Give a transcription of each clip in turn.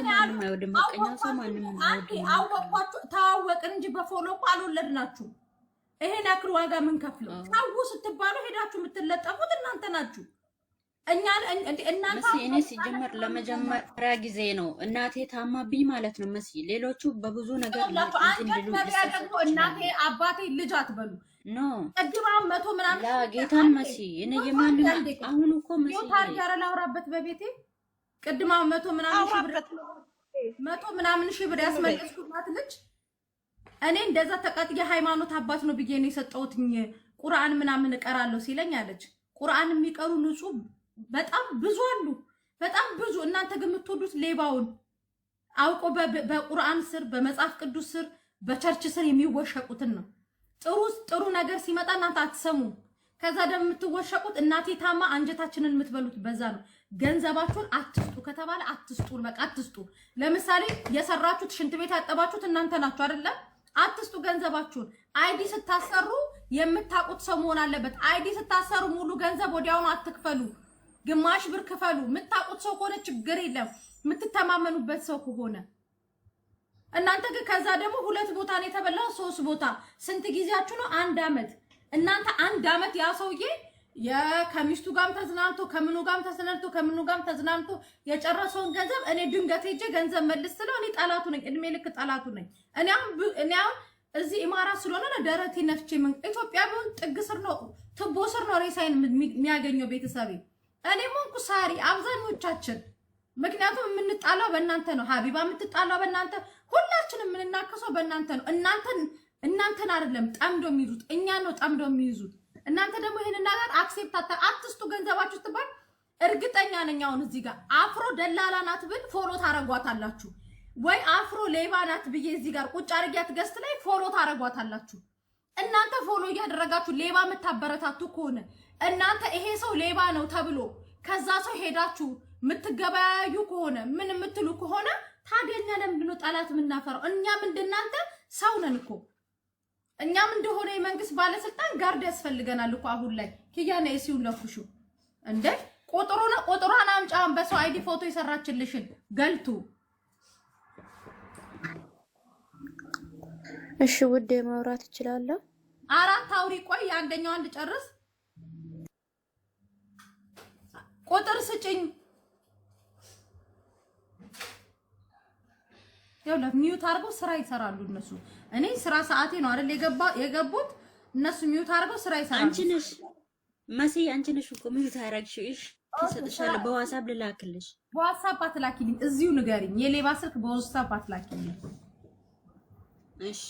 ማንም አይወድም። መቀኛ ሰው ማንም አይወድም። አወቋችሁ ተዋወቅን እንጂ በፎሎ አልወለድናችሁ። ይሄን ያክል ዋጋ ምን ከፍለው ታው ስትባሉ ሄዳችሁ የምትለጠፉት እናንተ ናችሁ። እናንተ እኔ ሲጀመር ለመጀመሪያ ጊዜ ነው እናቴ ታማብኝ ማለት ነው። መሲ ሌሎቹ በብዙ ነገር እናቴ አባቴ ልጅ አትበሉ ኖ እግባም መቶ ምናምን ጌታን መሲ እኔ የማንም አሁን እኮ መሲ ታሪክ ያረላውራበት በቤቴ ቅድማ መቶ ምናምን ሺህ ብር ያስመለስኩባት ልጅ እኔ እንደዛ ተቀጥየ ሃይማኖት አባት ነው ብዬ ነው የሰጠሁትኝ ቁርአን ምናምን እቀራለሁ ሲለኝ አለች። ቁርአን የሚቀሩ ንጹህ በጣም ብዙ አሉ፣ በጣም ብዙ። እናንተ ግን የምትወዱት ሌባውን አውቆ በቁርአን ስር በመጽሐፍ ቅዱስ ስር በቸርች ስር የሚወሸቁትን ነው። ጥሩ ነገር ሲመጣ እናንተ አትሰሙ። ከዛ ደግሞ የምትወሸቁት እናቴ ታማ አንጀታችንን የምትበሉት በዛ ነው። ገንዘባችሁን አትስጡ ከተባለ አትስጡ፣ በቃ አትስጡ። ለምሳሌ የሰራችሁት ሽንት ቤት ያጠባችሁት እናንተ ናችሁ አይደለ? አትስጡ ገንዘባችሁን። አይዲ ስታሰሩ የምታቁት ሰው መሆን አለበት። አይዲ ስታሰሩ ሙሉ ገንዘብ ወዲያውኑ አትክፈሉ፣ ግማሽ ብር ክፈሉ። የምታቁት ሰው ከሆነ ችግር የለም፣ የምትተማመኑበት ሰው ከሆነ። እናንተ ግን ከዛ ደግሞ 2 ቦታ ነው የተበላው፣ 3 ቦታ። ስንት ጊዜያችሁ ነው? 1 አመት። እናንተ 1 አመት ያ ሰውዬ ከሚስቱ ጋርም ተዝናንቶ ከምኑ ጋርም ተዝናንቶ የጨረሰውን ገንዘብ እኔ ድንገት ሄጄ ገንዘብ መልስ ስለው እኔ ጠላቱ ነኝ፣ እድሜ ልክ ጠላቱ ነኝ። እኔ አሁን እዚህ ኢማራት ስለሆነ ደረቴ ነፍቼ ምን ኢትዮጵያ ቢሆን ጥግ ስር ነው ትቦ ስር ነው ሬሳይን የሚያገኘው ቤተሰቤ። እኔ ሞንኩ ሳሪ አብዛኞቻችን፣ ምክንያቱም የምንጣላው በእናንተ ነው። ሀቢባ የምትጣላው በእናንተ፣ ሁላችንም የምንናከሰው በእናንተ ነው። እናንተን አይደለም ጠምዶ የሚይዙት፣ እኛ ነው ጠምዶ የሚይዙት። እናንተ ደግሞ ይሄንን ነገር አክሴፕት አትስጡ ገንዘባችሁ ስትባል እርግጠኛ ነኝ አሁን እዚህ ጋር አፍሮ ደላላ ናት ብል ፎሎ ታረጓታላችሁ ወይ አፍሮ ሌባ ናት ብዬ እዚህ ጋር ቁጭ አርጊያት ገስት ላይ ፎሎ ታረጓታላችሁ። እናንተ ፎሎ እያደረጋችሁ ሌባ የምታበረታቱ ከሆነ እናንተ ይሄ ሰው ሌባ ነው ተብሎ ከዛ ሰው ሄዳችሁ የምትገበያዩ ከሆነ ምን የምትሉ ከሆነ ታዲያ እኛ ለምንድን ነው ጠላት የምናፈራው? እኛም እንደናንተ ሰው ነን እኮ። እኛም እንደሆነ የመንግስት ባለስልጣን ጋርድ ያስፈልገናል እኮ። አሁን ላይ ኪያና ኤሲውን ለኩሹ እንደ ቁጥሩን አምጫን በሰው አይዲ ፎቶ የሰራችልሽን ገልቱ። እሺ ውዴ ማውራት እችላለሁ? 4 አውሪ። ቆይ አንደኛዋን ልጨርስ። ቁጥር ስጭኝ። ያው ለሚዩት አርገው ስራ ይሰራሉ እነሱ። እኔ ስራ ሰዓቴ ነው አይደል የገቡት እነሱ ሚዩት አርገው ስራ ይሰራሉ። አንቺ ነሽ መሲ፣ አንቺ ነሽ እኮ ሚዩት አረግሽው። እሺ ተሰጥሻለሁ። በዋትስአፕ ልላክልሽ። በዋትስአፕ አትላኪልኝ፣ እዚሁ ንገሪኝ። የሌባ ስልክ በዋትስአፕ አትላኪልኝ። እሺ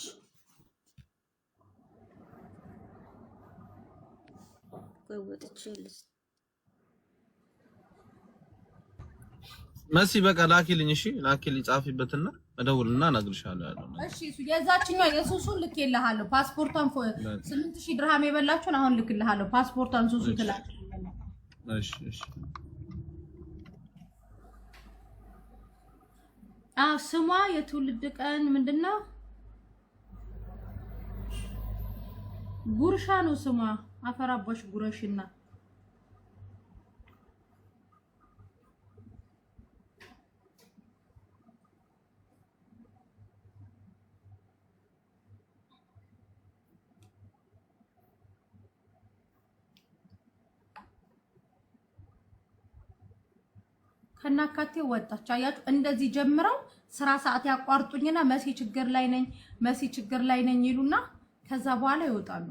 ቆይ ወጥቼልሽ መሲ በቃ ላኪልኝ። እሺ ላኪልኝ፣ ጻፊበትና እደውልና እነግርሻለሁ ያለው። እሺ እሱ የዛችኛው የሱሱን ልኬልሃለሁ። ፓስፖርቷን 8000 ድርሃም የበላችሁን አሁን ልክልሃለሁ። ፓስፖርቷን ሱሱ ትላክልኝ። እሺ ስሟ የትውልድ ቀን ምንድነው? ጉርሻ ነው ስሟ። አፈራባሽ ጉረሽና ከናካቴ ወጣች። አያችሁ እንደዚህ ጀምረው ስራ ሰዓት ያቋርጡኝና መሲ ችግር ላይ ነኝ ይሉና ከዛ በኋላ ይወጣሉ።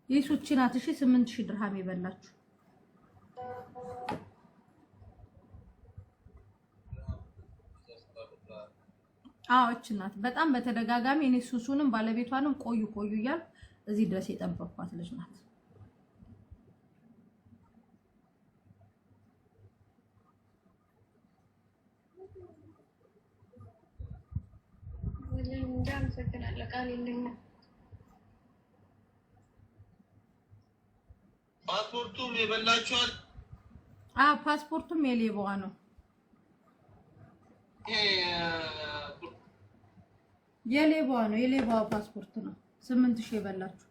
የሱቺ ናት። እሺ 8000 ድርሃም የበላችሁ እች ናት። በጣም በተደጋጋሚ እኔ ሱሱንም ባለቤቷንም ቆዩ እያል እዚህ ድረስ የጠበቅኳት ልጅ ናት። እንዳመሰግናለሁ። ቃል የለኝም። ፓስፖርቱም የበላችኋል? ፓስፖርቱም የሌባዋ ነው። የሌባዋ ፓስፖርት ነው። 8000 የበላችሁ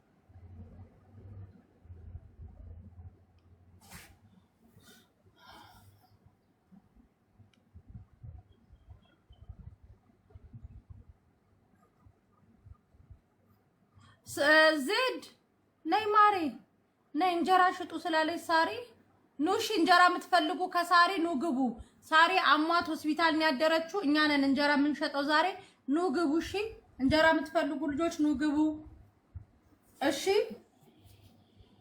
ዜድ ነይ ማሬ ነይ እንጀራ ሽጡ ስላለች ሳሪ ኑሽ እንጀራ የምትፈልጉ ከሳሪ ኑ ግቡ። ሳሪ አሟት ሆስፒታል ነው ያደረችው። እኛ ነን እንጀራ የምንሸጠው ዛሬ። ኑ ግቡ። እሺ እንጀራ የምትፈልጉ ልጆች ኑ ግቡ። እሺ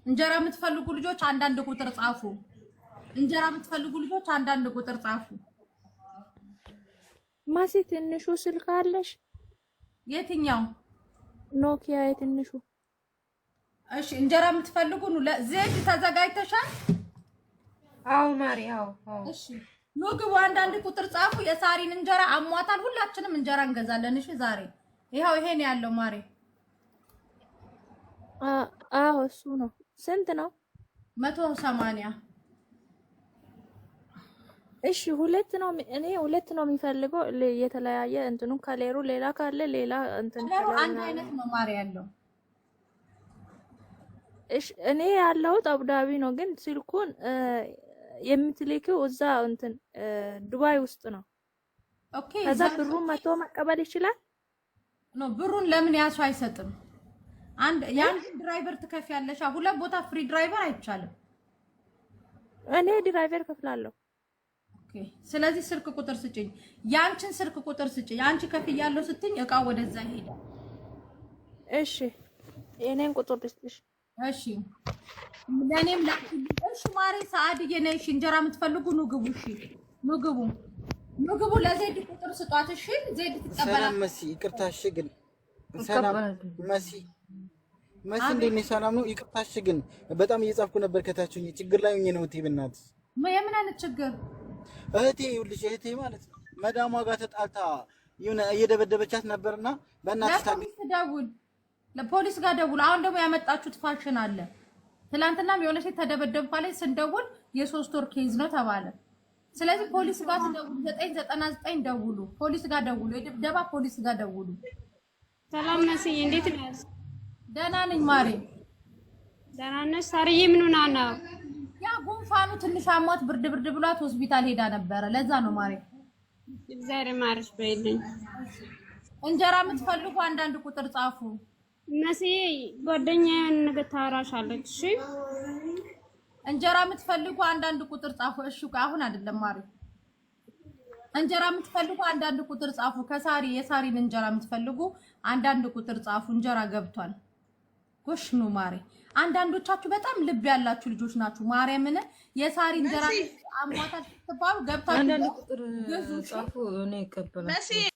እንጀራ የምትፈልጉ ልጆች አንዳንድ ቁጥር ጻፉ። እንጀራ የምትፈልጉ ልጆች አንዳንድ ቁጥር ጻፉ። ማሲ ትንሹ ስልክ አለሽ? የትኛው? ኖኪያ የትንሹ። እሺ እንጀራ የምትፈልጉ ኑ። ለዜድ ተዘጋጅተሻል? አው ማሪ አው። እሺ ኑ ግቡ። አንዳንድ ቁጥር ጻፉ። የሳሪን እንጀራ አሟታል። ሁላችንም እንጀራ እንገዛለን። እሺ ዛሬ ይሄው ይሄን ያለው ማሪ። አዎ እሱ ነው። ስንት ነው? 180። እሺ ሁለት ነው። እኔ ሁለት ነው የሚፈልገው። የተለያየ እንትኑ ከሌሩ ሌላ ካለ ሌላ እንትን ከሌሩ አንድ አይነት ነው ማሪ ያለው። እሺ እኔ ያለሁት አቡዳቢ ነው፣ ግን ስልኩን የምትልኪው እዛ እንትን ዱባይ ውስጥ ነው። ኦኬ ከዛ ብሩን መቶ መቀበል ይችላል? ኖ ብሩን ለምን ያሱ አይሰጥም? ያን ድራይቨር ትከፍያለሽ። ሁለት ቦታ ፍሪ ድራይቨር አይቻልም። እኔ ድራይቨር ከፍላለሁ። ኦኬ ስለዚህ ስልክ ቁጥር ስጭኝ። ያንቺን ስልክ ቁጥር ስጭኝ። አንቺ ከፍያለሁ ስትኝ እቃው ወደዛ ይሄዳል። እሺ የኔን ቁጥር ልስጥሽ? እሺ ለኔም እሺ ማሪ ሰዓድዬ ነይ። እሺ እንጀራ የምትፈልጉ ኑ ግቡ። እሺ ኑ ግቡ፣ ኑ ግቡ። ለዜድ ቁጥር ስጧት። እሺ ዜድ ትቀበላለች። ሰላም መሲ፣ ይቅርታሽ ግን ሰላም መሲ እንዴት ነሽ? ሰላም ነው? ይቅርታሽ ግን በጣም እየጻፍኩ ነበር ከታችኝ። ችግር ላይ ሆኜ ነው። እህቴ በእናትሽ የምን አይነት ችግር? እህቴ ይኸውልሽ፣ እህቴ ማለት ነው መዳሟ ጋር ተጣልታ የሆነ እየደበደበቻት ነበርና በእናትሽ ታግኝ። ደውል፣ ለፖሊስ ጋር ደውል። አሁን ደግሞ ያመጣችሁት ፋሽን አለ። ትላንትናም የሆነ ሴት ተደበደብኩ አለች። ስንደውል የ3 ወር ኬዝ ነው ተባለ። ስለዚህ ፖሊስ ጋር ደውሉ። 999 ደውሉ። ፖሊስ ጋር ደውሉ። የድብደባ ፖሊስ ጋር ደውሉ። ሰላም መስዬ እንዴት ነሽ? ደህና ነኝ ማሬ። ደህና ነሽ? ሳርዬ ምን ሆና ነው? ያ ጉንፋኑ ትንሽ አሟት ብርድ ብሏት ሆስፒታል ሄዳ ነበረ። ለዛ ነው ማሬ። እግዚአብሔር ማርሽ በይልኝ። እንጀራ የምትፈልጉ አንዳንድ ቁጥር ጻፉ። መስዬ ጓደኛዬን ነገ ታወራሻለች። እሺ እንጀራ የምትፈልጉ አንዳንድ ቁጥር ጻፉ። እሺ አሁን አይደለም ማሬ። እንጀራ የምትፈልጉ አንዳንድ ቁጥር ጻፉ። ከሳሪ የሳሪን እንጀራ የምትፈልጉ አንዳንድ ቁጥር ጻፉ። እንጀራ ገብቷል። ጎሽ ኑ ማሬ። አንዳንዶቻችሁ በጣም ልብ ያላችሁ ልጆች ናችሁ። ማርያምን የሳሪ እንጀራ አሟታል ስትባሉ ገብታችሁ አንዳንድ ቁጥር ጻፉ። እኔ እቀበላለሁ።